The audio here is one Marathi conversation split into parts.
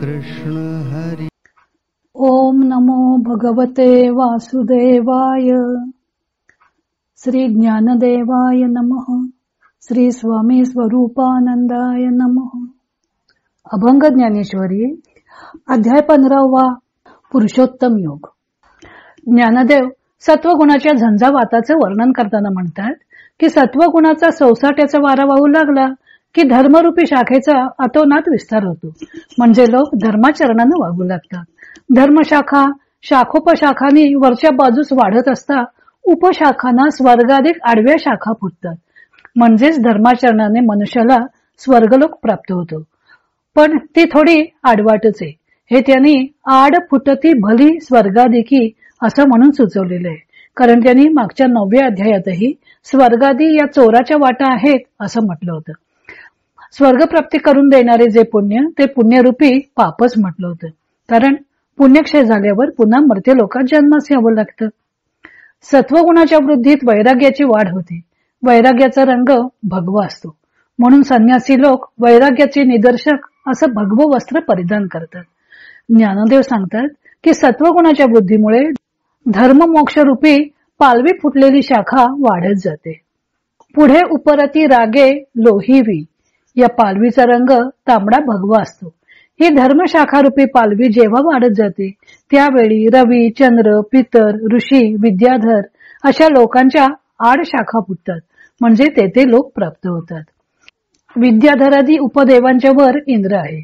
कृष्ण हरी। ओम नमो भगवते वासुदेवाय। श्री ज्ञानदेवाय नमः। श्री स्वामी स्वरूपानंदाय नमः। अभंग ज्ञानेश्वरी अध्याय 15वा पुरुषोत्तम योग। ज्ञानदेव सत्वगुणाच्या झंझावाताचे वर्णन करताना म्हणतात की सत्वगुणाचा सौसाट्याचा वारा वाहू लागला की धर्मरूपी शाखेचा अतोनात विस्तार होतो, म्हणजे लोक धर्माचरणाने वागू लागतात. धर्मशाखा शाखोपशाखांनी वरच्या बाजूस वाढत असता उपशाखांना स्वर्गाधिक आडव्या शाखा फुटतात, म्हणजेच धर्माचरणाने मनुष्याला स्वर्गलोक प्राप्त होतो. पण ती थोडी आडवाटच आहे. हे त्यांनी आड फुटती भली स्वर्गाधिकी असं म्हणून सुचवलेलं आहे, कारण त्यांनी मागच्या 9व्या अध्यायातही स्वर्गादी या चोराच्या वाटा आहेत असं म्हटलं होतं. स्वर्गप्राप्ती करून देणारे जे पुण्य ते पुण्यरूपी पापच म्हटलं होतं, कारण पुण्यक्षय झाल्यावर पुन्हा मर्त्य लोकात जन्मास यावं लागतं. सत्वगुणाच्या वृद्धीत वैराग्याची वाढ होते. वैराग्याचा रंग भगवा असतो, म्हणून संन्यासी लोक वैराग्याचे निदर्शक असं भगवं वस्त्र परिधान करतात. ज्ञानदेव सांगतात की सत्वगुणाच्या वृद्धीमुळे धर्ममोक्षरूपी पालवी फुटलेली शाखा वाढत जाते. पुढे उपरती रागे लोहिवी या पालवीचा रंग तांबडा भगवा असतो. ही धर्मशाखारूपी पालवी जेव्हा वाढत जाते त्यावेळी रवी, चंद्र, पितर, ऋषी, विद्याधर अशा लोकांच्या आड शाखा फुटतात, म्हणजे तेथे लोक प्राप्त होतात. विद्याधरादी उपदेवांच्या वर इंद्र आहे.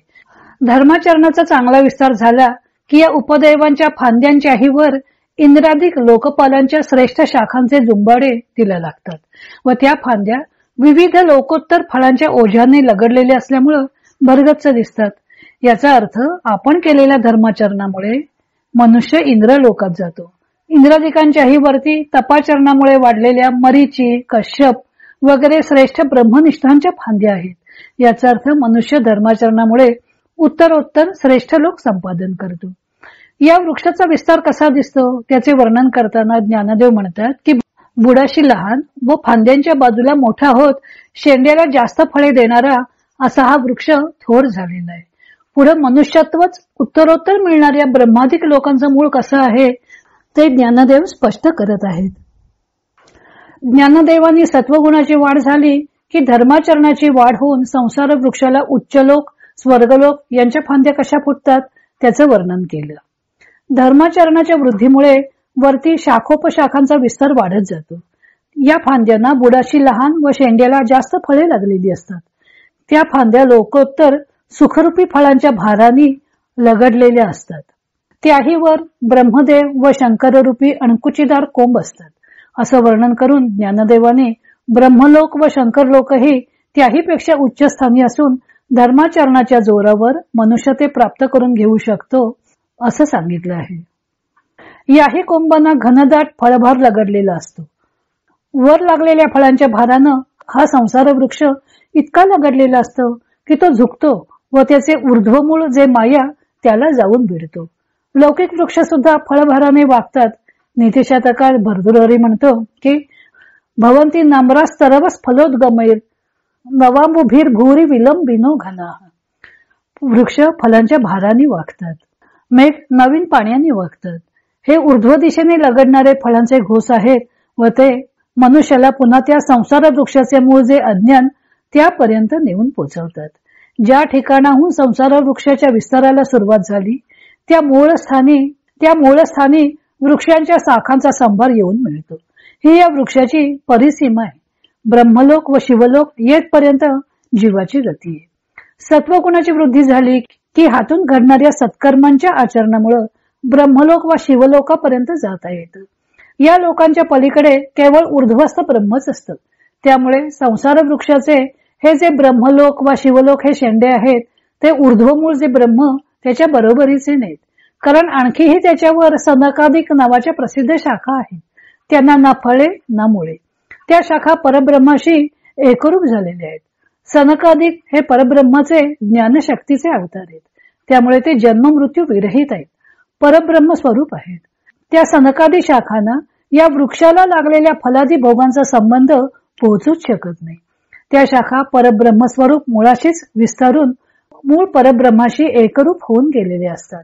धर्माचरणाचा चांगला विस्तार झाला की या उपदेवांच्या फांद्यांच्याही वर इंद्राधिक लोकपालांच्या श्रेष्ठ शाखांचे जुंबाडे तिला लागतात व त्या फांद्या विविध लोकोत्तर फळांच्या ओझ्याने लगडलेल्या असल्यामुळे भरगच्च दिसतात. याचा अर्थ आपण केलेल्या धर्माचरणामुळे मनुष्य इंद्र लोकात जातो. इंद्राधिकांच्याही वरती तपाचरणामुळे वाढलेल्या मरीची, कश्यप वगैरे श्रेष्ठ ब्रह्मनिष्ठांच्या फांद्या आहेत. याचा अर्थ मनुष्य धर्माचरणामुळे उत्तरोत्तर श्रेष्ठ लोक संपादन करतो. या वृक्षाचा विस्तार कसा दिसतो त्याचे वर्णन करताना ज्ञानदेव म्हणतात की बुडाशी लहान व फांद्यांच्या बाजूला मोठा होत शेंड्याला जास्त फळे देणारा असा हा वृक्ष थोर झालेला आहे. पुढे मनुष्यत्वच उत्तरोत्तर मिळणाऱ्या ब्रह्मादिक लोकांचं मूळ कसं आहे ते ज्ञानदेव स्पष्ट करत आहेत. ज्ञानदेवांनी सत्वगुणाची वाढ झाली की धर्माचरणाची वाढ होऊन संसार वृक्षाला उच्चलोक, स्वर्गलोक यांच्या फांद्या कशा फुटतात त्याचं वर्णन केलं. धर्माचरणाच्या वृद्धीमुळे वरती शाखोपशाखांचा विस्तार वाढत जातो. या फांद्यांना बुडाशी लहान व शेंड्याला जास्त फळे लागलेली असतात. त्या फांद्या लोकोत्तर सुखरूपी फळांच्या भाराने लगडलेल्या असतात. त्याही वर ब्रह्मदेव व शंकररूपी अणकुचीदार कोंब असतात असं वर्णन करून ज्ञानदेवाने ब्रह्मलोक व शंकरलोकही त्याहीपेक्षा उच्चस्थानी असून धर्माचरणाच्या जोरावर मनुष्य ते प्राप्त करून घेऊ शकतो असं सांगितलं आहे. याही कोंबांना घनदाट फळभार लगडलेला असतो. वर लागलेल्या फळांच्या भारानं हा संसार वृक्ष इतका लगडलेला असतो की तो झुकतो व त्याचे ऊर्ध्वमूळ जे माया त्याला जाऊन भिडतो. लौकिक वृक्ष सुद्धा फळभाराने वागतात. नीतिशतकात भर्तृहरी म्हणतो की भवंती नम्रास तरवस फलोद्गमैर नवांबुभीर भूरी विलंबिनो घना. वृक्ष फलांच्या भाराने वागतात. मेघ नवीन पाण्याने वागतात. हे ऊर्ध्व दिशेने लगडणारे फळांचे घोस आहेत व ते मनुष्याला पुन्हा त्या संसार वृक्षाचे मूळ जे अज्ञान त्यापर्यंत नेऊन पोचवतात. ज्या ठिकाणाहून संसार वृक्षाच्या विस्ताराला सुरुवात झाली त्या मूळस्थानी वृक्षांच्या शाखांचा संभार येऊन मिळतो. ही या वृक्षाची परिसीमा आहे. ब्रह्मलोक व शिवलोक येथपर्यंत जीवाची गती आहे. सत्वगुणाची वृद्धी झाली की हातून घडणाऱ्या सत्कर्मांच्या आचरणामुळे ब्रह्मलोक व शिवलोकापर्यंत जाता येतं. या लोकांच्या पलीकडे केवळ ऊर्ध्वस्थ ब्रह्मच असतं. त्यामुळे संसार वृक्षाचे हे जे ब्रह्मलोक व शिवलोक हे शेंडे आहेत ते ऊर्ध्वमूळ जे ब्रह्म त्याच्या बरोबरीचे नाहीत, कारण आणखीही त्याच्यावर सनकादिक नावाच्या प्रसिद्ध शाखा आहेत. त्यांना ना फळे ना मुळे. त्या शाखा परब्रह्माशी एकरूप झालेल्या आहेत. सनकादिक हे परब्रह्माचे ज्ञानशक्तीचे अवतार आहेत. त्यामुळे ते जन्म मृत्यू विरहित आहेत, परब्रह्म स्वरूप आहेत. त्या सनकादी शाखांना या वृक्षाला लागलेल्या फलादी भोगांचा संबंध पोहोचूच शकत नाही. त्या शाखा परब्रह्मस्वरूप मुळाशीच विस्तारून मूळ परब्रह्माशी एकरूप होऊन गेलेले असतात.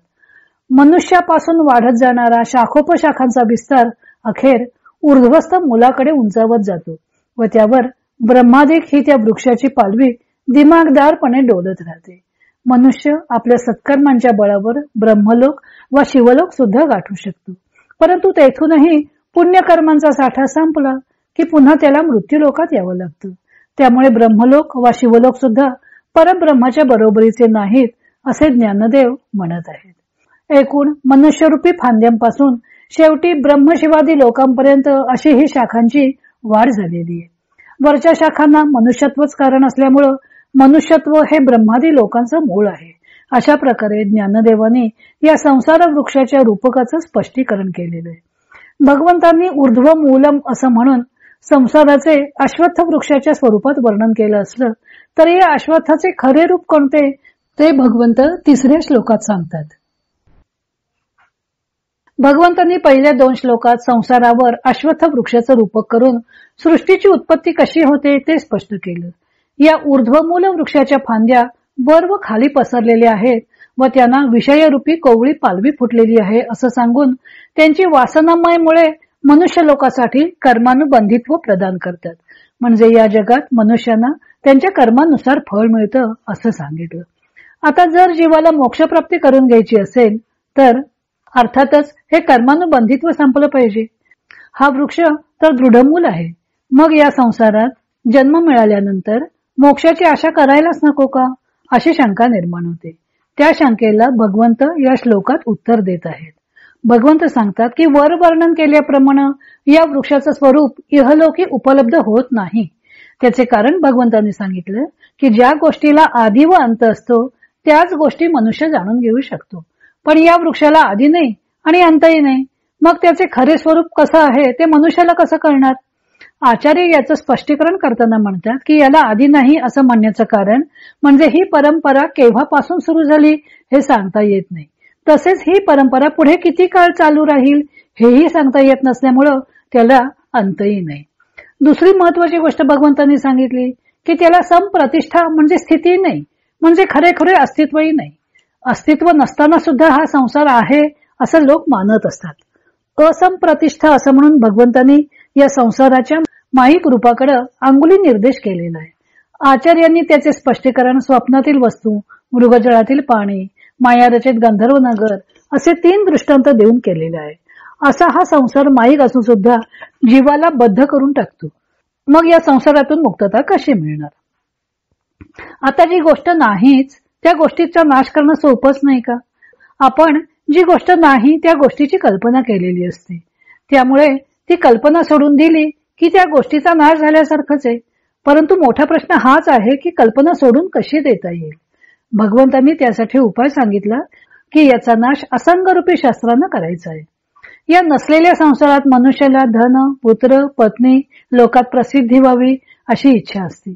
मनुष्यापासून वाढत जाणारा शाखोपशाखांचा विस्तार अखेर ऊर्ध्वस्थ मुलाकडे उंचावत जातो व त्यावर ब्रह्मादिक ही त्या वृक्षाची पालवी दिमागदारपणे डोलत राहते. मनुष्य आपल्या सत्कर्मांच्या बळावर ब्रह्मलोक व शिवलोक सुद्धा गाठू शकतो. परंतु तेथूनही पुण्यकर्मांचा साठा संपला की पुन्हा त्याला मृत्यूलोकात यावं लागतं. त्यामुळे ब्रह्मलोक व शिवलोक सुद्धा परब्रह्माच्या बरोबरीचे नाहीत असे ज्ञानदेव म्हणत आहेत. एकूण मनुष्यरूपी फांद्यांपासून शेवटी ब्रह्मशिवादी लोकांपर्यंत अशी ही शाखांची वाढ झालेली आहे. वरच्या शाखांना मनुष्यत्वच कारण असल्यामुळं मनुष्यत्व हे ब्रह्मादी लोकांचं मूळ आहे. अशा प्रकारे ज्ञानदेवांनी या संसार वृक्षाच्या रूपकाचं स्पष्टीकरण केलेलं आहे. भगवंतांनी ऊर्ध्व मूलम असं म्हणून संसाराचे अश्वत्थ वृक्षाच्या स्वरूपात वर्णन केलं असलं तरी या अश्वत्थाचे खरे रूप कोणते ते भगवंत तिसऱ्या श्लोकात सांगतात. भगवंतांनी पहिल्या 2 श्लोकात संसारावर अश्वत्थ वृक्षाचं रूपक करून सृष्टीची उत्पत्ती कशी होते ते स्पष्ट केलं. या ऊर्ध्वमूल वृक्षाच्या फांद्या वर व खाली पसरलेल्या आहेत व त्यांना विषयरूपी कोवळी पालवी फुटलेली आहे असं सांगून त्यांची वासनामयमुळे मनुष्य लोकासाठी कर्मानुबंधित्व प्रदान करतात. म्हणजे या जगात मनुष्यांना त्यांच्या कर्मानुसार फळ मिळतं असं सांगितलं. आता जर जीवाला मोक्षप्राप्ती करून घ्यायची असेल तर अर्थातच हे कर्मानुबंधित्व संपलं पाहिजे. हा वृक्ष तर दृढमूल आहे. मग या संसारात जन्म मिळाल्यानंतर मोक्षाची आशा करायलाच नको का अशी शंका निर्माण होते. त्या शंकेला भगवंत या श्लोकात उत्तर देत आहेत. भगवंत सांगतात की वर वर्णन केल्याप्रमाणे या वृक्षाचं स्वरूप इहलोकी उपलब्ध होत नाही. त्याचे कारण भगवंतांनी सांगितलं की ज्या गोष्टीला आदी व अंत असतो त्याच गोष्टी मनुष्य जाणून घेऊ शकतो. पण या वृक्षाला आदी नाही आणि अंतही नाही. मग त्याचे खरे स्वरूप कसं आहे ते मनुष्याला कसं कळणार. आचार्य याचं स्पष्टीकरण करताना म्हणतात की याला आदी नाही असं म्हणण्याचं कारण म्हणजे ही परंपरा केव्हापासून सुरू झाली हे सांगता येत नाही. तसेच ही परंपरा पुढे किती काळ चालू राहील हेही सांगता येत नसल्यामुळं त्याला अंतही नाही. दुसरी महत्वाची गोष्ट भगवंतांनी सांगितली की त्याला समप्रतिष्ठा म्हणजे स्थिती नाही, म्हणजे खरे अस्तित्वही नाही. अस्तित्व नसताना सुद्धा हा संसार आहे असं लोक मानत असतात. असमप्रतिष्ठा असं म्हणून भगवंतांनी या संसाराच्या माईक रूपाकडे अंगुली निर्देश केलेला आहे. आचार्यांनी त्याचे स्पष्टीकरण स्वप्नातील वस्तू, मृगजळातील पाणी, मायारचित गंधर्व नगर असे 3 दृष्टांत देऊन केलेले आहे. असा हा संसार माईक असून सुद्धा जीवाला बद्ध करून टाकतो. मग या संसारातून मुक्तता कशी मिळणार. आता जी गोष्ट नाहीच त्या गोष्टीचा नाश करणं सोपंच नाही का. आपण जी गोष्ट नाही त्या गोष्टीची कल्पना केलेली असते. त्यामुळे ती कल्पना सोडून दिली की त्या गोष्टीचा नाश झाल्यासारखंच आहे. परंतु मोठा प्रश्न हाच आहे की कल्पना सोडून कशी देता येईल. भगवंतांनी त्यासाठी उपाय सांगितला की याचा नाश असंगरूपी शास्त्रानं करायचा आहे. या नसलेल्या संसारात मनुष्याला धन, पुत्र, पत्नी, लोकात प्रसिद्धी व्हावी अशी इच्छा असते.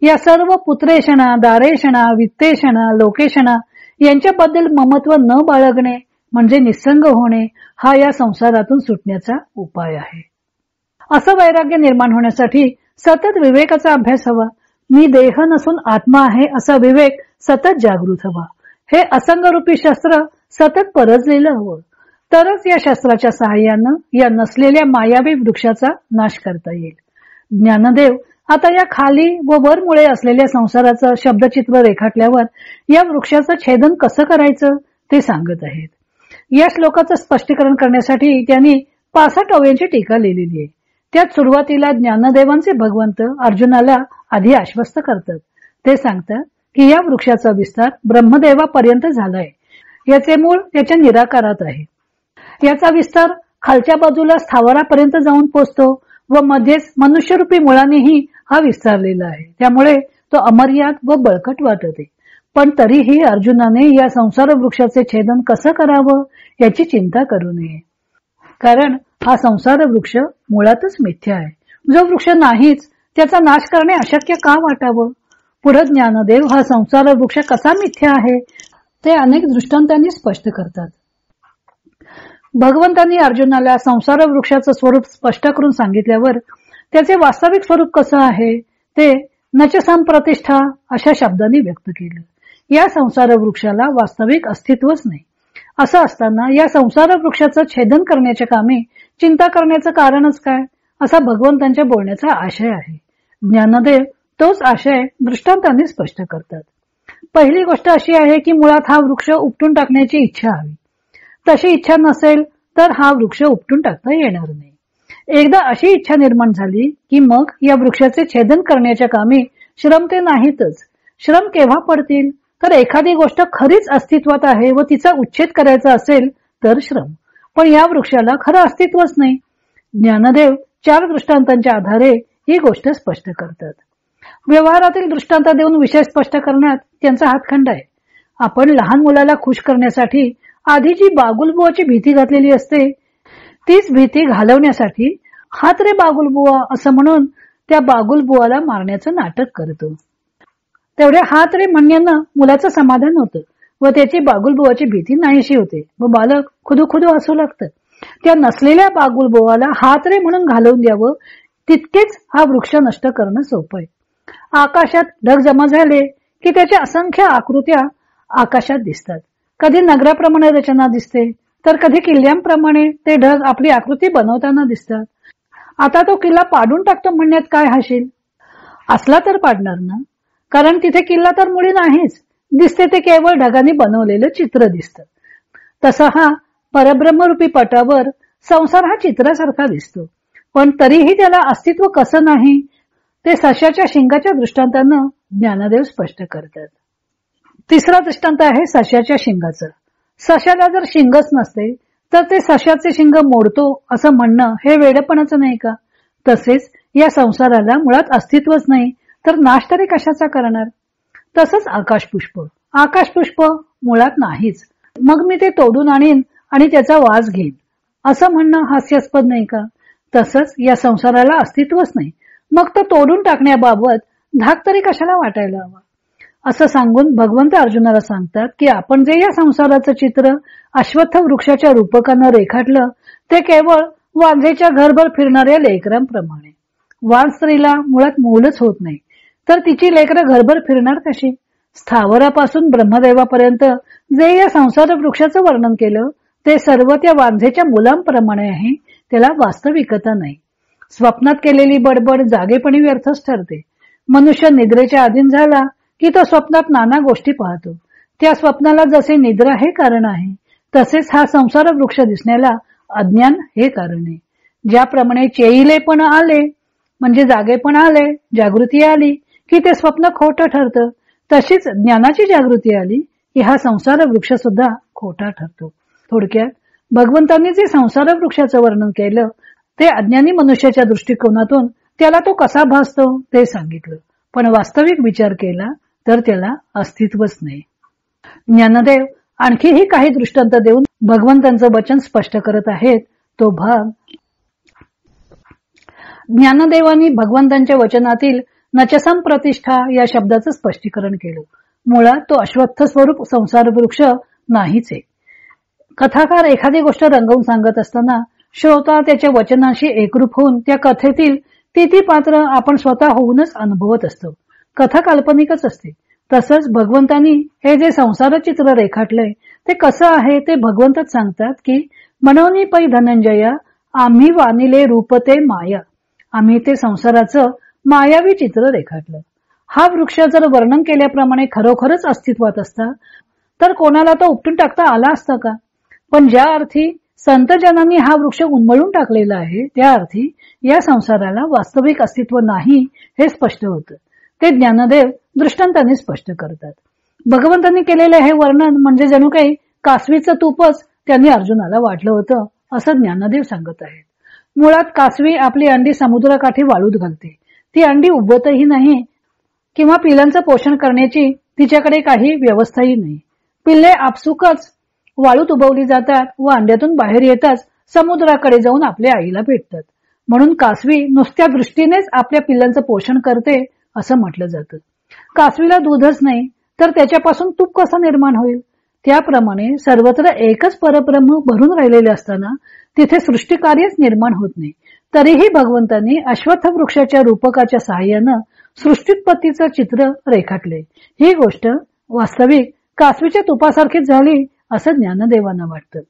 या सर्व पुत्रेषणा, दारेषणा, वित्तेषणा, लोकेषणा यांच्याबद्दल ममत्व न बाळगणे म्हणजे निस्संग होणे हा या संसारातून सुटण्याचा उपाय आहे. असं वैराग्य निर्माण होण्यासाठी सतत विवेकाचा अभ्यास हवा. मी देह नसून आत्मा आहे असा विवेक सतत जागृत हवा. हे असंगरूपी शस्त्र सतत परजलेलं हवं. तरच या शस्त्राच्या सहाय्यानं या नसलेल्या मायावी वृक्षाचा नाश करता येईल. ज्ञानदेव आता या खाली व वर मुळे असलेल्या संसाराचं शब्दचित्र रेखाटल्यावर या वृक्षाचं छेदन कसं करायचं ते सांगत आहेत. या श्लोकाचं स्पष्टीकरण करण्यासाठी त्यांनी 65 ओव्यांची टीका लिहिलेली आहे. त्यात सुरुवातीला ज्ञानदेवांचे भगवंत अर्जुनाला आधी आश्वस्त करतात. ते सांगतात की या वृक्षाचा विस्तार ब्रह्मदेवापर्यंत झालाय. याचे मूळ त्याच्या निराकारात आहे. याचा विस्तार खालच्या बाजूला स्थावरापर्यंत जाऊन पोचतो व मध्येच मनुष्यरूपी मुळानेही हा विस्तारलेला आहे. त्यामुळे तो अमर्याद व बळकट वाटते. पण तरीही अर्जुनाने या संसार वृक्षाचे छेदन कसं करावं याची चिंता करू नये. कारण हा संसार वृक्ष मुळातच मिथ्या आहे. जो वृक्ष नाहीच त्याचा नाश करणे अशक्य का वाटावं. पुढे ज्ञानदेव हा संसार वृक्ष कसा मिथ्या आहे ते अनेक दृष्टांतांनी स्पष्ट करतात. भगवंतांनी अर्जुनाला संसार वृक्षाचं स्वरूप स्पष्ट करून सांगितल्यावर त्याचे वास्तविक स्वरूप कसं आहे ते नच संप्रतिष्ठा अशा शब्दांनी व्यक्त केलं. या संसार वृक्षाला वास्तविक अस्तित्वच नाही. असं असताना या संसार वृक्षाचं छेदन करण्याच्या कामी चिंता करण्याचं कारणच काय, असा भगवंतांच्या बोलण्याचा आशय आहे. ज्ञानदेव तोच आशय दृष्टांतांनी स्पष्ट करतात. पहिली गोष्ट अशी आहे की मुळात हा वृक्ष उपटून टाकण्याची इच्छा हवी. तशी इच्छा नसेल तर हा वृक्ष उपटून टाकता येणार नाही. एकदा अशी इच्छा निर्माण झाली की मग या वृक्षाचे छेदन करण्याच्या कामी श्रम ते नाहीतच. श्रम केव्हा पडतील तर एखादी गोष्ट खरीच अस्तित्वात आहे व तिचा उच्छेद करायचा असेल तर श्रम. पण या वृक्षाला खरं अस्तित्वच नाही. ज्ञानदेव 4 दृष्टांतांच्या आधारे ही गोष्ट स्पष्ट करतात. व्यवहारातील दृष्टांत देऊन विषय स्पष्ट करण्यात त्यांचा हातखंड आहे. आपण लहान मुलाला खुश करण्यासाठी आधी जी बागुलबुवाची भीती घातलेली असते तीच भीती घालवण्यासाठी हात रे बागुलबुवा असं म्हणून त्या बागुलबुवाला मारण्याचं नाटक करतो. तेवढ्या हात रे म्हणण्यानं मुलाचं समाधान होतं व त्याची बागुलबुवाची भीती नाहीशी होते व बालक खुदू हसू लागतं. त्या नसलेल्या बागुलबुवाला हात रे म्हणून घालवून द्यावं तितकेच हा वृक्ष नष्ट करणं सोपं आहे. आकाशात ढग जमा झाले की त्याच्या असंख्य आकृत्या आकाशात दिसतात. कधी नगराप्रमाणे रचना दिसते तर कधी किल्ल्यांप्रमाणे ते ढग आपली आकृती बनवताना दिसतात. आता तो किल्ला पाडून टाकतो म्हणण्यात काय हशील? असला तर पाडणार ना, कारण तिथे किल्ला तर मुळी नाहीच. दिसते ते केवळ ढगांनी बनवलेलं चित्र दिसतं. तसा हा परब्रह्मरूपी पटावर संसार हा चित्रासारखा दिसतो. पण तरीही त्याला अस्तित्व कसं नाही ते सश्याच्या शिंगाच्या दृष्टांतानं ज्ञानदेव स्पष्ट करतात. तिसरा दृष्टांत आहे सश्याच्या शिंगाचा. सश्याला जर शिंगच नसते तर ते सश्याचे शिंग मोडतो असं म्हणणं हे वेडपणाचं नाही का? तसेच या संसाराला मुळात अस्तित्वच नाही तर नाश तरी कशाचा करणार? तसंच आकाशपुष्प. आकाशपुष्प मुळात नाहीच, मग मी ते तोडून आणीन आणि त्याचा वास घेईन असं म्हणणं हास्यास्पद नाही का? तसंच या संसाराला अस्तित्वच नाही, मग तो तोडून टाकण्याबाबत धाक तरी कशाला वाटायला हवा? असं सांगून भगवंत अर्जुनाला सांगतात की आपण जे या संसाराचं चित्र अश्वत्थ वृक्षाच्या रूपकानं रेखाटलं ते केवळ वाघेच्या घरभर फिरणाऱ्या लेकरांप्रमाणे. वाघ स्त्रीला मुळात मूलच होत नाही तर तिची लेकरं घरभर फिरणार कशी? स्थावरापासून ब्रह्मदेवापर्यंत जे या संसार वृक्षाचं वर्णन केलं ते सर्व त्या वाघेच्या मुलांप्रमाणे आहे. त्याला वास्तविकता नाही. स्वप्नात केलेली बडबड जागेपणी व्यर्थच ठरते. मनुष्य निद्रेच्या अधीन झाला की तो स्वप्नात नाना गोष्टी पाहतो. त्या स्वप्नाला जसे निद्रा हे कारण आहे तसेच हा संसार वृक्ष दिसण्याला अज्ञान हे कारण आहे. ज्याप्रमाणे चेईले पण आले म्हणजे जागे पण आले, जागृती आली की ते स्वप्न खोटं ठरतं, तशीच ज्ञानाची जागृती आली की हा संसार वृक्ष सुद्धा खोटा ठरतो. थोडक्यात भगवंतांनी जे संसार वृक्षाचं वर्णन केलं ते अज्ञानी मनुष्याच्या दृष्टिकोनातून त्याला तो कसा भासतो ते सांगितलं, पण वास्तविक विचार केला तर त्याला अस्तित्वच नाही. ज्ञानदेव आणखीही काही दृष्टांत देऊन भगवंतांचं वचन स्पष्ट करत आहेत. तो भाग ज्ञानदेवांनी भगवंतांच्या वचनातील नचसम प्रतिष्ठा या शब्दाचं स्पष्टीकरण केलं. मुळात तो अश्वत्थ स्वरूप संसार वृक्ष नाहीच आहे. कथाकार एखादी गोष्ट रंगवून सांगत असताना श्रोता त्याच्या वचनाशी एकरूप होऊन त्या कथेतील ती पात्र आपण स्वतः होऊनच अनुभवत असतो. कथा काल्पनिकच असते. तसंच भगवंतांनी हे जे संसार चित्र रेखाटलंय ते कसं आहे ते भगवंतच सांगतात की मनोनी पै धनंजया आम्ही वानिले रूपते माया. आम्ही ते संसाराचं मायावी चित्र रेखाटलं. हा वृक्ष जर वर्णन केल्याप्रमाणे खरोखरच अस्तित्वात असता तर कोणाला तो उपटून टाकता आला असता का? पण ज्या अर्थी संतजनांनी हा वृक्ष उन्मळून टाकलेला आहे त्या अर्थी या संसाराला वास्तविक अस्तित्व नाही हे स्पष्ट होतं. ते ज्ञानदेव दृष्टांताने स्पष्ट करतात. भगवंतांनी केलेलं हे वर्णन म्हणजे जणू काही कासवीचं तूपच त्यांनी अर्जुनाला वाटलं होतं असं ज्ञानदेव सांगत आहेत. मुळात कासवी आपली अंडी समुद्राकाठी वाळूत घालते. ती अंडी उबवतही नाही किंवा पिलांचं पोषण करण्याची तिच्याकडे काही व्यवस्थाही नाही. पिल्ले आपसुकच वाळूत उबवली जातात व अंड्यातून बाहेर येताच समुद्राकडे जाऊन आपल्या आईला भेटतात. म्हणून कासवी नुसत्या दृष्टीनेच आपल्या पिल्लांचं पोषण करते असं म्हटलं जातं. कासवीला दूधच नाही तर त्याच्यापासून तूप कसं निर्माण होईल? त्याप्रमाणे सर्वत्र एकच परब्रह्म भरून राहिलेले असताना तिथे सृष्टिकार्यच निर्माण होत नाही. तरीही भगवंतांनी अश्वत्थ वृक्षाच्या रूपकाच्या सहाय्यानं सृष्टीत्पत्तीचं चित्र रेखाटले. ही गोष्ट वास्तविक कासवीच्या तुपासारखीच झाली असं ज्ञानदेवांना वाटतं.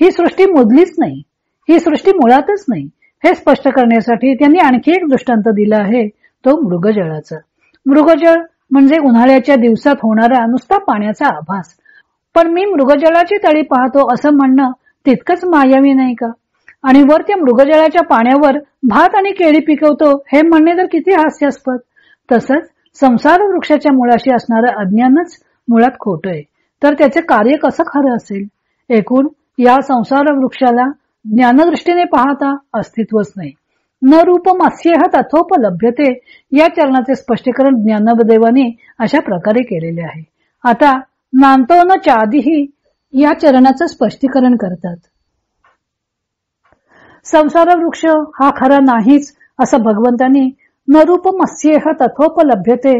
ही सृष्टी मोजलीच नाही, ही सृष्टी मुळातच नाही हे स्पष्ट करण्यासाठी त्यांनी आणखी एक दृष्टांत दिला आहे, तो मृगजळाचा. मृगजळ म्हणजे उन्हाळ्याच्या दिवसात होणारा नुसता पाण्याचा आभास. पण मी मृगजळाची तळी पाहतो असं म्हणणं तितकंच मायावी नाही का? आणि वर त्या मृगजळाच्या पाण्यावर भात आणि केळी पिकवतो हे म्हणणे तर किती हास्यास्पद. तसंच संसार वृक्षाच्या मुळाशी असणारं अज्ञानच मुळात खोटं आहे, तर त्याचे कार्य कसं खरं असेल? एकूण या संसार वृक्षाला ज्ञानदृष्टीने पाहता अस्तित्वच नाही. न रूपमस्येह तथोपलभ्यते या चरणाचे स्पष्टीकरण ज्ञानदेवांनी अशा प्रकारे केलेले आहे. आता नांतो न चादीही या चरणाचं स्पष्टीकरण करतात. संसार वृक्ष हा खरा नाहीच असं भगवंतांनी न रूपमस्येह तथोपलभ्यते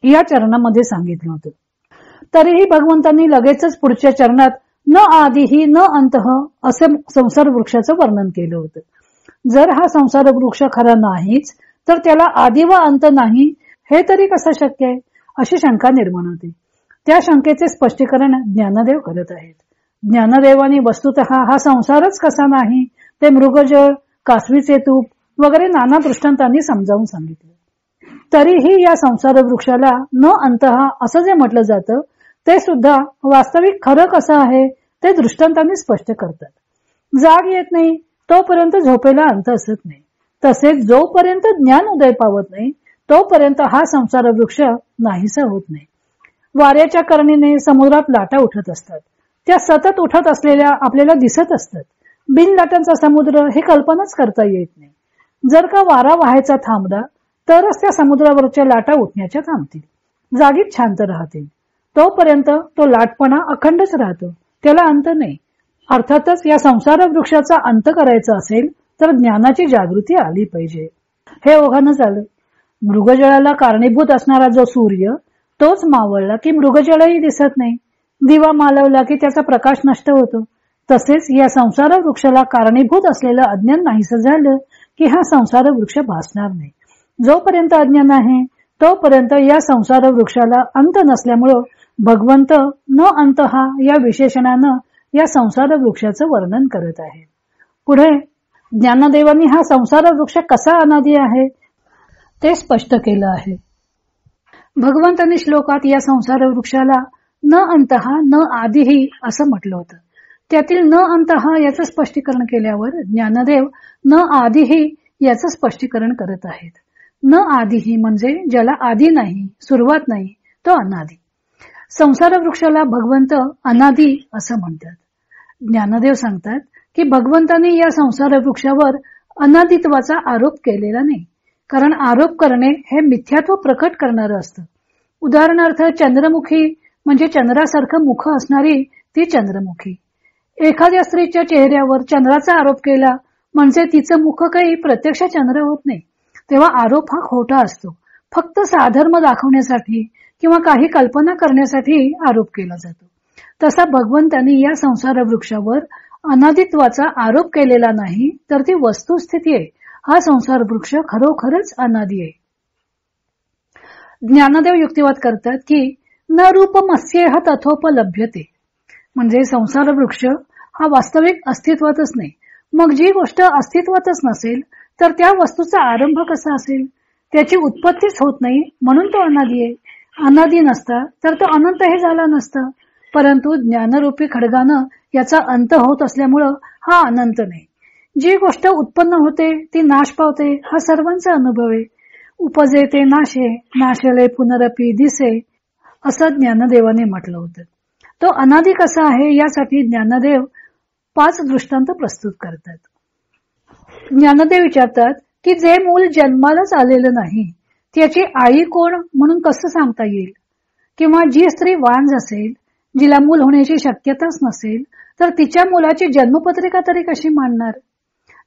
या चरणामध्ये सांगितलं होतं. तरीही भगवंतांनी लगेचच पुढच्या चरणात न आदिही न अंतः असे संसार वृक्षाचं वर्णन केलं होतं. जर हा संसार वृक्ष खरा नाहीच तर त्याला आदि व अंत नाही हे तरी कसं शक्य आहे अशी शंका निर्माण होते. त्या शंकेचे स्पष्टीकरण ज्ञानदेव करत आहेत. ज्ञानदेवानी वस्तुतः हा संसारच कसा नाही ते मृगजळ, कासवीचे तूप वगैरे नाना दृष्टांतांनी समजावून सांगितले. तरीही या संसार वृक्षाला न अंतः असं जे म्हटलं जातं ते सुद्धा वास्तविक खरं कसं आहे ते दृष्टांतांनी स्पष्ट करतात. जाग येत नाही तोपर्यंत झोपेला अंत असत नाही. तसेच जोपर्यंत ज्ञान उदय पावत नाही तोपर्यंत हा संसार वृक्ष नाहीसा होत नाही. वाऱ्याच्या करणीने समुद्रात लाटा उठत असतात. त्या सतत उठत असलेल्या आपल्याला दिसत असतात. बिनलाटांचा समुद्र हे कल्पनाच करता येत नाही. जर का वारा व्हायचा थांबला तरच त्या समुद्रावरच्या लाटा उठण्याच्या थांबतील, जागीच शांत राहतील. तोपर्यंत तो लाटपणा अखंडच राहतो, त्याला अंत नाही. अर्थातच या संसार वृक्षाचा अंत करायचा असेल तर ज्ञानाची जागृती आली पाहिजे. हे ओघानं झालं. मृगजळाला कारणीभूत असणारा जो सूर्य तोच मावळला की मृगजळही दिसत नाही. दिवा मालवला की त्याचा प्रकाश नष्ट होतो. तसेच या संसार वृक्षाला कारणीभूत असलेलं अज्ञान नाहीसं झालं की हा संसार वृक्ष भासणार नाही. जोपर्यंत अज्ञान आहे तोपर्यंत या संसार वृक्षाला अंत नसल्यामुळं भगवंत न अंत हा या विशेषणानं या संसार वृक्षाचं वर्णन करत आहे. पुढे ज्ञानदेवांनी हा संसार वृक्ष कसा अनादी आहे ते स्पष्ट केलं आहे. भगवंतांनी श्लोकात या संसार वृक्षाला न अंतहा न आदिही असं म्हटलं होतं. त्यातील न अंतहा याचं स्पष्टीकरण केल्यावर ज्ञानदेव न आदिही याचं स्पष्टीकरण करत आहेत. न आदिही म्हणजे ज्याला आदी नाही, सुरुवात नाही, तो अनादी. संसार वृक्षाला भगवंत अनादी असं म्हणतात. ज्ञानदेव सांगतात की भगवंतांनी या संसार वृक्षावर अनादित्वाचा आरोप केलेला नाही, कारण आरोप करणे हे मिथ्यात्व प्रकट करणारं असतं. उदाहरणार्थ चंद्रमुखी म्हणजे चंद्रासारखं मुख असणारी ती चंद्रमुखी. एखाद्या स्त्रीच्या चेहऱ्यावर चंद्राचा आरोप केला म्हणजे तिचं मुख काही प्रत्यक्ष चंद्र होत नाही. तेव्हा आरोप हा खोटा असतो. फक्त साधर्म दाखवण्यासाठी किंवा काही कल्पना करण्यासाठी आरोप केला जातो. तसा भगवंतांनी या संसार वृक्षावर अनादित्वाचा आरोप केलेला नाही, तर ती वस्तुस्थिती आहे. हा संसार वृक्ष खरोखरच अनादी आहे. ज्ञानदेव युक्तिवाद करतात की न रूपमस्येह तथोपलभ्यते म्हणजे संसार वृक्ष हा वास्तविक अस्तित्वातच नाही. मग जी गोष्ट अस्तित्वातच नसेल तर त्या वस्तूचा आरंभ कसा असेल? त्याची उत्पत्तीच होत नाही म्हणून तो अनादी आहे. अनादी नसता तर तो अनंतही झाला नसता. परंतु ज्ञानरूपी खड्गानं याचा अंत होत असल्यामुळं हा अनंत नाही. जी गोष्ट उत्पन्न होते ती नाश पावते हा सर्वांचा अनुभव आहे. उपजे ते नाशे, नाशले पुनरपी दिसे असं ज्ञानदेवाने म्हटलं होतं. तो अनादी कसा आहे यासाठी ज्ञानदेव 5 दृष्टांत प्रस्तुत करतात. ज्ञानदेव विचारतात की जे मूल जन्मालाच आलेलं नाही त्याची आई कोण म्हणून कसं सांगता येईल? किंवा जी स्त्री वांझ असेल, जिला मूल होण्याची शक्यताच नसेल, तर तिच्या मुलाची जन्मपत्रिका तरी कशी मांडणार?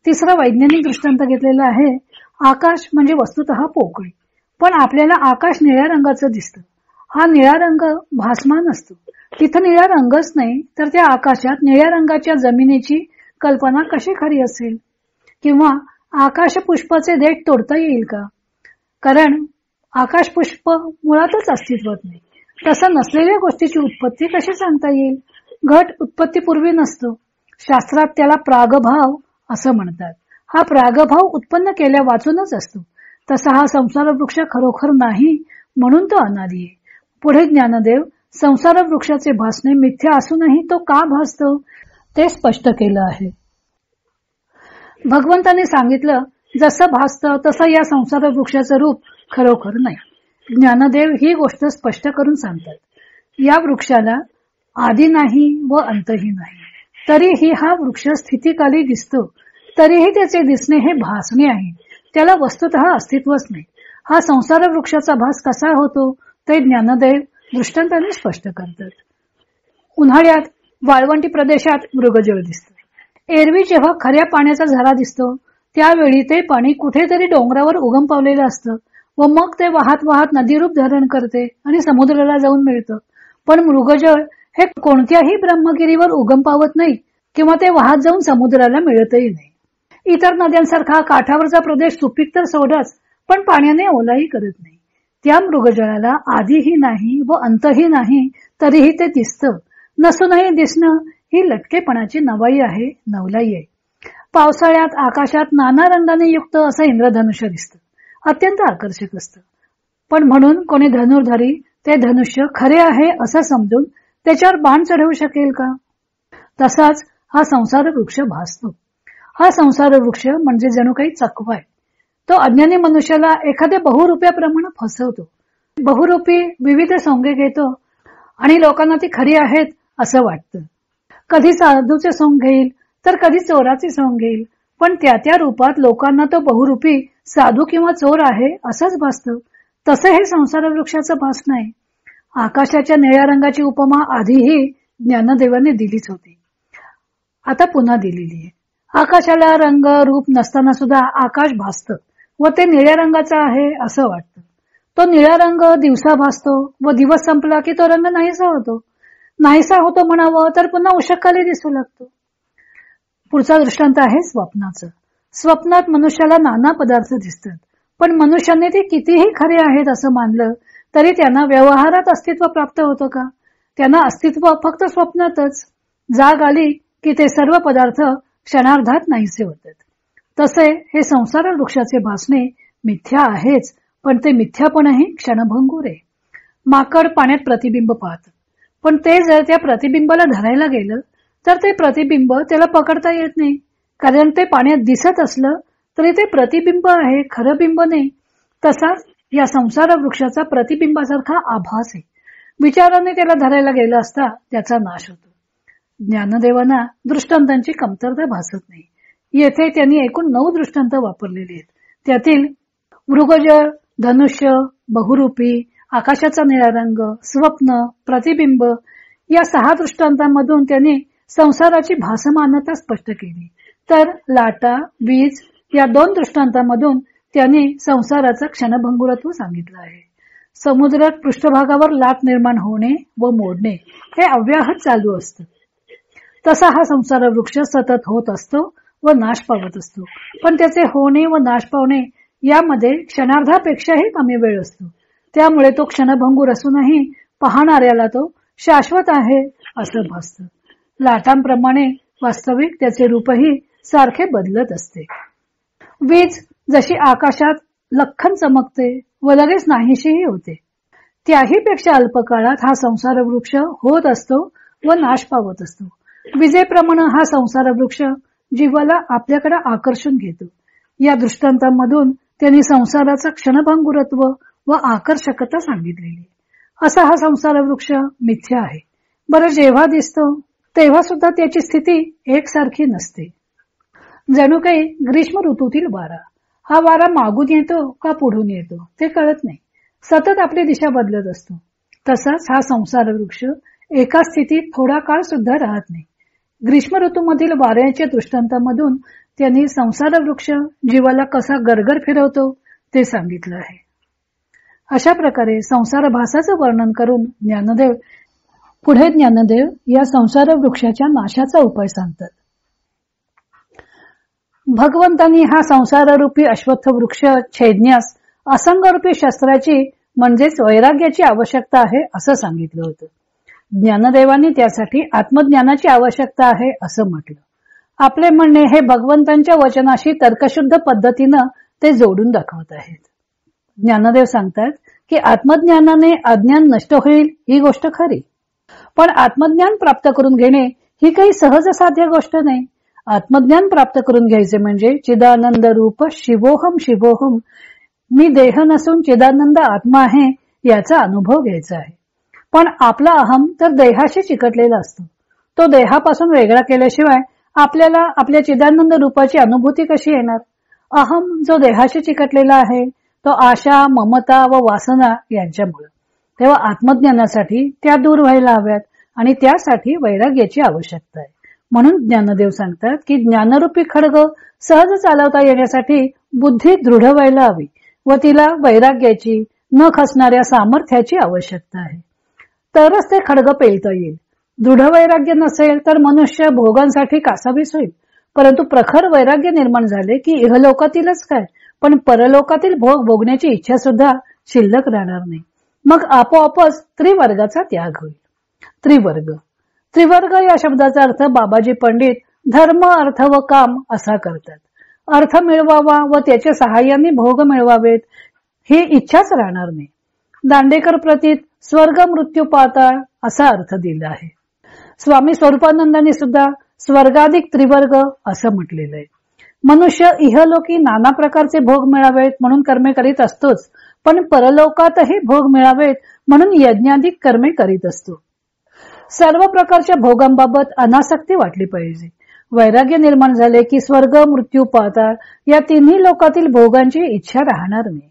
तिसरा वैज्ञानिक दृष्टांत घेतलेला आहे. आकाश म्हणजे वस्तुतः पोकळी, पण आपल्याला आकाश निळ्या रंगाचं दिसतं. हा निळा रंग भासमान असतो. तिथं निळा रंगच नाही तर त्या आकाशात निळ्या रंगाच्या जमिनीची कल्पना कशी खरी असेल? किंवा आकाश पुष्पाचे देठ तोडता येईल का? कारण आकाश पुष्प मुळातच अस्तित्वात नाही. तसं नसलेल्या गोष्टीची उत्पत्ती कशी सांगता येईल? घट उत्पत्तीपूर्वी नसतो. शास्त्रात त्याला प्रागभाव असं म्हणतात. हा प्रागभाव उत्पन्न केल्या वाचूनच असतो. तसा हा संसार वृक्ष खरोखर नाही, म्हणून तो अनादी आहे. पुढे ज्ञानदेव संसार वृक्षाचे भासणे मिथ्या असूनही तो का भासतो ते स्पष्ट केलं आहे. भगवंताने सांगितलं, जसं भासतं तसं या संसार वृक्षाचं रूप खरोखर नाही. ज्ञानदेव ही गोष्ट स्पष्ट करून सांगतात. या वृक्षाला आदी नाही व अंतही नाही. तरीही हा वृक्ष स्थितीकाली दिसतो. तरीही त्याचे दिसणे हे भासणे आहे. त्याला वस्तुतः अस्तित्वच नाही. हा संसार वृक्षाचा भास कसा होतो ते ज्ञानदेव दृष्टांताने स्पष्ट करतात. उन्हाळ्यात वाळवंटी प्रदेशात मृगजळ दिसतं. एरवी जेव्हा खऱ्या पाण्याचा झरा दिसतो त्यावेळी ते पाणी कुठेतरी डोंगरावर उगम पावलेलं असतं व मग ते वाहत वाहत नदीरूप धारण करते आणि समुद्राला जाऊन मिळतं. पण मृगजळ हे कोणत्याही ब्रह्मगिरीवर उगम पावत नाही किंवा ते वाहत जाऊन समुद्राला मिळतही नाही. इतर नद्यांसारखा काठावरचा प्रदेश सुपीक तर सोडच, पण पाण्याने ओलाही करत नाही. त्या मृगजळाला आधीही नाही व अंतही नाही, तरीही ते दिसतं. नसूनही दिसणं ही लटकेपणाची नवाई आहे, नवलाई आहे. पावसाळ्यात आकाशात नाना रंगाने युक्त असं इंद्रधनुष्य दिसतं. अत्यंत आकर्षक असतं. पण म्हणून कोणी धनुर्धारी ते धनुष्य खरे आहे असं समजून त्याच्यावर बाण चढवू शकेल का? तसाच हा संसार वृक्ष भासतो. हा संसार वृक्ष म्हणजे जणू काही चकवा आहे. तो अज्ञानी मनुष्याला एखाद्या बहुरूप्याप्रमाणे फसवतो. बहुरूपी विविध सोंगे घेतो आणि लोकांना ती खरी आहेत असं वाटतं. कधी साधूचे सोंग घेईल तर कधी चोराचे सोंग घेईल, पण त्या त्या रूपात लोकांना तो बहुरूपी साधू किंवा चोर आहे असंच भासतं. तसं हे संसार वृक्षाचं भासणं आहे. आकाशाच्या निळ्या रंगाची उपमा आधीही ज्ञानदेवाने दिलीच होती, आता पुन्हा दिलेली आहे. आकाशाला रंग रूप नसताना सुद्धा आकाश भासतं व ते निळ्या रंगाचं आहे असं वाटतं. तो निळा रंग दिवसा भासतो व दिवस संपला की तो रंग नाहीसा होतो. नाहीसा होतो म्हणावं तर पुन्हा उषःखाली दिसू लागतो. पुढचा दृष्टांत आहे स्वप्नाचं. स्वप्नात मनुष्याला नाना पदार्थ दिसतात, पण मनुष्याने ते कितीही खरे आहेत असं मानलं तरी त्यांना व्यवहारात अस्तित्व प्राप्त होतं का? त्यांना अस्तित्व फक्त स्वप्नातच. जाग आली की ते सर्व पदार्थ क्षणार्धात नाहीसे होतात. तसे हे संसार वृक्षाचे भासणे मिथ्या आहेच, पण ते मिथ्यापणही क्षणभंगूर आहे. माकड पाण्यात प्रतिबिंब पाहतं, पण ते जर त्या प्रतिबिंबाला धरायला गेलं तर ते प्रतिबिंब त्याला पकडता येत नाही, कारण ते पाण्यात दिसत असलं तरी ते प्रतिबिंब आहे, खरं बिंब नाही. तसाच या संसार वृक्षाचा प्रतिबिंबासारखा आभास आहे. विचाराने त्याला धरायला गेला असता त्याचा नाश होतो. ज्ञानदेवांना दृष्टांतांची कमतरता भासत नाही. येथे त्यांनी एकूण 9 दृष्टांत वापरलेले आहेत. त्यातील मृगजळ, धनुष्य, बहुरूपी, आकाशाचा निळा रंग, स्वप्न, प्रतिबिंब या 6 दृष्टांतांमधून त्यांनी संसाराची भासमानता स्पष्ट केली. तर लाटा, वीज या 2 दृष्टांतांमधून त्यांनी संसाराचं क्षणभंगुरत्व सांगितलं आहे. समुद्रात पृष्ठभागावर लाट निर्माण होणे व मोडणे हे अव्याहत चालू असतं. तसा हा संसार वृक्ष सतत होत असतो व नाश पावत असतो, पण त्याचे होणे व नाश पावणे यामध्ये क्षणार्धापेक्षाही कमी वेळ असतो. त्यामुळे तो क्षणभंगूर असूनही पाहणाऱ्याला तो शाश्वत आहे असं भासतं. लाटांप्रमाणे वास्तविक त्याचे रूपही सारखे बदलत असते. वीज जशी आकाशात लख्खन चमकते व लगेच नाहीशीही होते, त्याही पेक्षा अल्प काळात हा संसार वृक्ष होत असतो व नाश पावत असतो. विजेप्रमाणे हा संसार वृक्ष जीवाला आपल्याकडे आकर्षून घेतो. या दृष्टांतांमधून त्यांनी संसाराचा क्षणभंगुरत्व व आकर्षकता सांगितलेली. असा हा संसार वृक्ष मिथ्या आहे. बरं, जेव्हा दिसतो तेव्हा सुद्धा त्याची स्थिती एकसारखी नसते. जणू काही ग्रीष्म ऋतूतील वारा. हा वारा मागून येतो का पुढून येतो ते कळत नाही. सतत आपली दिशा बदलत असतो. तसाच हा संसार वृक्ष एका स्थितीत थोडा काळ सुद्धा राहत नाही. ग्रीष्म ऋतूमधील वाऱ्याच्या दृष्टांतामधून त्यांनी संसार वृक्ष जीवाला कसा गरगर फिरवतो ते सांगितलं आहे. अशा प्रकारे संसार भासाचं वर्णन करून ज्ञानदेव या संसार वृक्षाच्या नाशाचा उपाय सांगतात. भगवंतांनी हा संसाररूपी अश्वत्थ वृक्ष छेदण्यास असंगरूपी शस्त्राची म्हणजेच वैराग्याची आवश्यकता आहे असं सांगितलं होतं. ज्ञानदेवांनी त्यासाठी आत्मज्ञानाची आवश्यकता आहे असं म्हटलं. आपले म्हणणे हे भगवंतांच्या वचनाशी तर्कशुद्ध पद्धतीनं ते जोडून दाखवत आहेत. ज्ञानदेव सांगतात की आत्मज्ञानाने अज्ञान नष्ट होईल ही गोष्ट खरी, पण आत्मज्ञान प्राप्त करून घेणे ही काही सहज साध्य गोष्ट नाही. आत्मज्ञान प्राप्त करून घ्यायचे म्हणजे चिदानंद रूप शिवोहम शिवोहम, मी देह नसून चिदानंद आत्मा आहे याचा अनुभव घ्यायचा आहे. पण आपला अहम तर देहाशी चिकटलेला असतो. तो देहापासून वेगळा केल्याशिवाय आपल्याला आपल्या चिदानंद रूपाची अनुभूती कशी येणार? अहम जो देहाशी चिकटलेला आहे तो आशा, ममता व वासना यांच्यामुळे. तेव्हा आत्मज्ञानासाठी त्या दूर व्हायला हव्यात आणि त्यासाठी वैराग्याची आवश्यकता आहे. म्हणून ज्ञानदेव सांगतात की ज्ञानरूपी खड्ग सहज चालवता येण्यासाठी बुद्धी दृढ व्हायला हवी व तिला वैराग्याची, न खचणाऱ्या सामर्थ्याची आवश्यकता आहे. तरच ते खड्ग पेलता येईल. दृढ वैराग्य नसेल तर मनुष्य भोगांसाठी कासावीस होईल. परंतु प्रखर वैराग्य निर्माण झाले की इहलोकातीलच काय, पण परलोकातील भोग भोगण्याची इच्छा सुद्धा शिल्लक राहणार नाही. मग आपोआपच त्रिवर्गाचा त्याग होईल. त्रिवर्ग या शब्दाचा अर्थ बाबाजी पंडित धर्म, अर्थ व काम असा करतात. अर्थ मिळवावा व त्याच्या सहाय्याने भोग मिळवावेत ही इच्छाच राहणार नाही. दांडेकर प्रतीत स्वर्ग, मृत्यू, पाताळ असा अर्थ दिला आहे. स्वामी स्वरूपानंदांनी सुद्धा स्वर्गाधिक त्रिवर्ग असं म्हटलेलं आहे. मनुष्य इहलोकी नाना प्रकारचे भोग मिळावेत म्हणून कर्मे करीत असतोच, पण परलोकातही भोग मिळावेत म्हणून यज्ञाधिक कर्मे करीत असतो. सर्व प्रकारच्या भोगांबाबत अनासक्ती वाटली पाहिजे. वैराग्य निर्माण झाले की स्वर्ग, मृत्यू, पाताळ या तिन्ही लोकातील भोगांची इच्छा राहणार नाही.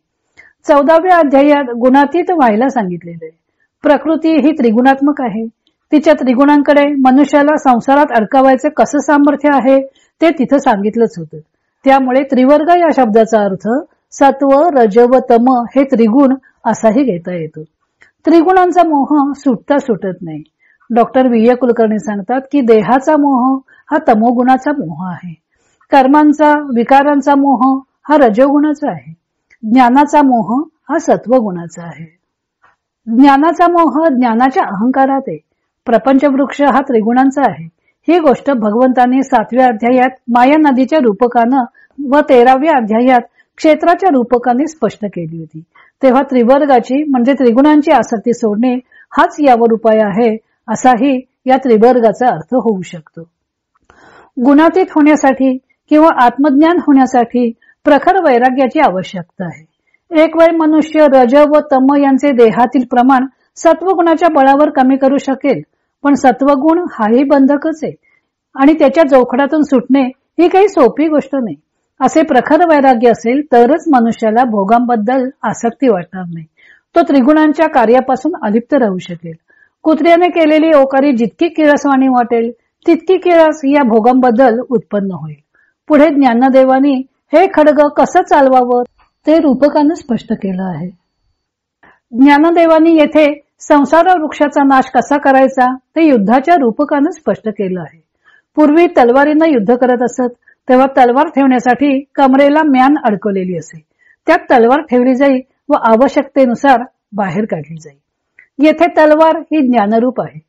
14व्या अध्यायात गुणातीत व्हायला सांगितलेले आहे. प्रकृती ही त्रिगुणात्मक आहे. तिच्या त्रिगुणांकडे मनुष्याला संसारात अडकवायचे कसं सामर्थ्य आहे ते तिथं सांगितलंच होतं. त्यामुळे त्रिवर्ग या शब्दाचा अर्थ सत्व, रज व तम हे त्रिगुण असाही घेता येतो. त्रिगुणांचा मोह सुटता सुटत नाही. Doctor V. ए. कुलकर्णी सांगतात की देहाचा मोह हा तमोगुणाचा मोह आहे. कर्मांचा, विकारांचा मोह हा रजोगुणाचा आहे. ज्ञानाचा मोह हा सत्वगुणाचा आहे. ज्ञानाचा मोह ज्ञानाच्या अहंकारात आहे. प्रपंच वृक्ष हा त्रिगुणांचा आहे. ही गोष्ट भगवंतांनी 7व्या अध्यायात माया नदीच्या रूपकानं व 13व्या अध्यायात क्षेत्राच्या रूपकाने स्पष्ट केली होती. तेव्हा त्रिवर्गाची म्हणजे त्रिगुणांची आसक्ती सोडणे हाच यावर उपाय आहे असाही या त्रिवर्गाचा अर्थ होऊ शकतो. गुणातीत होण्यासाठी किंवा आत्मज्ञान होण्यासाठी प्रखर वैराग्याची आवश्यकता आहे. एक वेळ मनुष्य रज व तम यांचे देहातील प्रमाण सत्वगुणाच्या बळावर कमी करू शकेल, पण सत्वगुण हाही बंधकच आहे आणि त्याच्या जोखडातून सुटणे ही काही सोपी गोष्ट नाही. असे प्रखर वैराग्य असेल तरच मनुष्याला भोगांबद्दल आसक्ती वाटणार नाही. तो त्रिगुणांच्या कार्यापासून अलिप्त राहू शकेल. कुत्र्याने केलेली ओकारी जितकी किळसवाणी वाटेल तितकी किळस या भोगांबद्दल उत्पन्न होईल. पुढे ज्ञानदेवानी हे खड्ग कसं चालवावं ते रूपकानं स्पष्ट केलं आहे. ज्ञानदेवानी येथे संसार वृक्षाचा नाश कसा करायचा ते युद्धाच्या रूपकानं स्पष्ट केलं आहे. पूर्वी तलवारीनं युद्ध करत असत तेव्हा तलवार ठेवण्यासाठी कमरेला म्यान अडकवलेली असे. त्यात तलवार ठेवली जाई व आवश्यकतेनुसार बाहेर काढली जाई. येथे तलवार ही ज्ञानरूप आहे.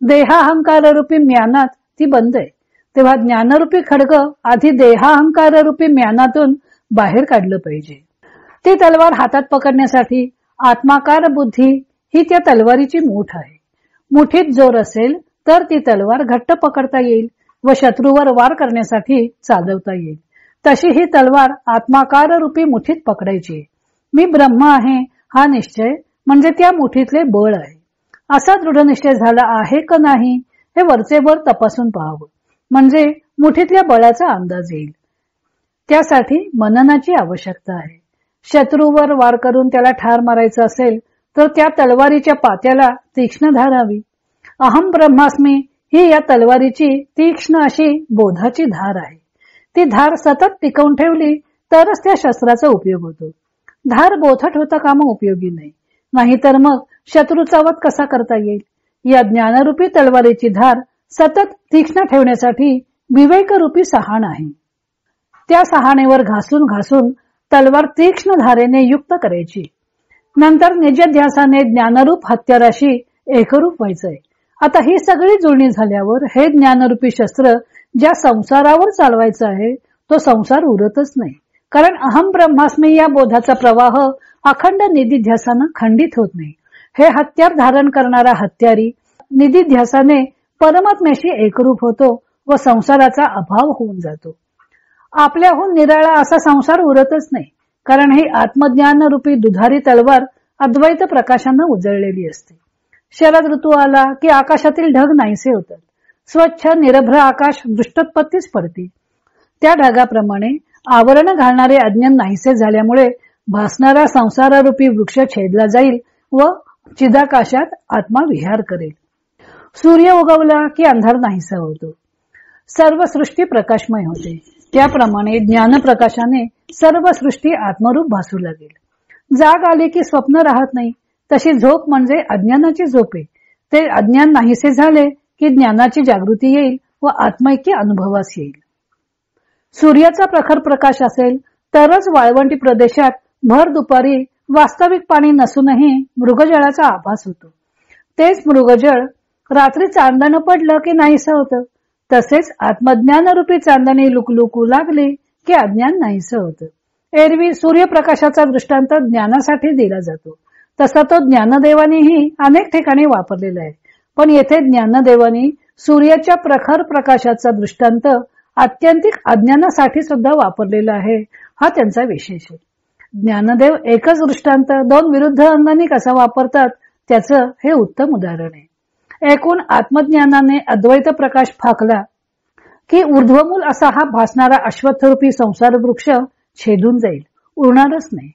देहाहंकाररूपी म्यानात ती बंद आहे. तेव्हा ज्ञानरूपी खड्ग आधी देहाहंकाररूपी म्यानातून बाहेर काढलं पाहिजे. ती तलवार हातात पकडण्यासाठी आत्माकार बुद्धी ही त्या तलवारीची मूठ आहे. मुठीत जोर असेल तर ती तलवार घट्ट पकडता येईल व शत्रूवर वार करण्यासाठी चालवता येईल. तशी ही तलवार आत्माकार रूपी मुठीत पकडायची. मी ब्रह्म आहे हा निश्चय म्हणजे त्या मुठीतले बळ आहे. असा दृढ निश्चय झाला आहे का नाही हे वरचे वर तपासून पाहावं, म्हणजे मुठीतल्या बळाचा अंदाज येईल. त्यासाठी मननाची आवश्यकता आहे. शत्रूवर वार करून त्याला ठार मारायचं असेल तर त्या तलवारीच्या पात्याला तीक्ष्ण धार हवी. अहम ब्रह्मास्मी ही या तलवारीची तीक्ष्ण अशी बोधाची धार आहे. ती धार सतत टिकवून ठेवली तरच त्या शस्त्राचा उपयोग होतो. धार बोथट होता कामा उपयोगी नाही. नाहीतर मग शत्रूचा वध कसा करता येईल. या ज्ञानरूपी तलवारीची धार सतत तीक्ष्ण ठेवण्यासाठी विवेकरूपी सहाण आहे. त्या सहाणेवर घासून घासून तलवार तीक्ष्ण धारेने युक्त करायची. नंतर निजध्यासाने ज्ञानरूप हत्याराशी एकरूप व्हायचंय. आता ही सगळी जुळणी झाल्यावर हे ज्ञानरूपी शस्त्र ज्या संसारावर चालवायचं आहे तो संसार उरतच नाही. कारण अहम ब्रह्मास्मी या बोधाचा प्रवाह अखंड निधिध्यासानं खंडित होत नाही. हे हत्यार धारण करणारा हत्यारी निधिध्यासाने परमात्म्याशी एकरूप होतो व संसाराचा अभाव होऊन जातो. आपल्याहून निराळा असा संसार उरतच नाही. कारण ही आत्मज्ञान रूपी दुधारी तलवार अद्वैत प्रकाशानं उजळलेली असते. शरद ऋतू आला की आकाशातील ढग नाहीसे होतात. स्वच्छ निरभ्र आकाश दृष्टोत्पत्तीच पडते. त्या ढगाप्रमाणे आवरण घालणारे अज्ञान नाहीसे झाल्यामुळे भासणारा संसाररूपी वृक्ष छेदला जाईल व चिदाकाशात आत्मा विहार करेल. सूर्य उगवला की अंधार नाहीसा होतो. सर्व सृष्टी प्रकाशमय होते. त्याप्रमाणे ज्ञान प्रकाशाने सर्व सृष्टी आत्मरूप भासू लागेल. जाग आली की स्वप्न राहत नाही. तशी झोप म्हणजे अज्ञानाची झोप आहे. ते अज्ञान नाहीसे झाले की ज्ञानाची जागृती येईल व आत्मैक्य अनुभवास येईल. सूर्याचा प्रखर प्रकाश असेल तरच वाळवंटी प्रदेशात भर दुपारी वास्तविक पाणी नसूनही मृगजळाचा आभास होतो. तेच मृगजळ रात्री चांदणं पडलं की नाहीसं होतं. तसेच आत्मज्ञानरूपी चांदणी लुकलुकू लागली की अज्ञान नाहीसं होतं. एरवी सूर्यप्रकाशाचा दृष्टांत ज्ञानासाठी दिला जातो. तसा तो ज्ञानदेवानीही अनेक ठिकाणी वापरलेला आहे. पण येथे ज्ञानदेवानी सूर्याच्या प्रखर प्रकाशाचा दृष्टांत आत्यंतिक अज्ञानासाठी सुद्धा वापरलेला आहे. हा त्यांचा विशेष आहे. ज्ञानदेव एकच दृष्टांत दोन विरुद्ध अंगाने कसा वापरतात त्याचं हे उत्तम उदाहरण आहे. एकूण आत्मज्ञानाने अद्वैत प्रकाश फाकला की ऊर्ध्वमूल असा हा भासणारा अश्वत्थरूपी संसार वृक्ष छेदून जाईल, उरणारच नाही.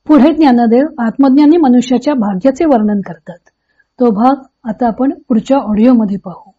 पुढे ज्ञानदेव आत्मज्ञानी मनुष्याच्या भाग्याचे वर्णन करतात. तो भाग आता आपण पुढच्या ऑडिओमध्ये पाहू.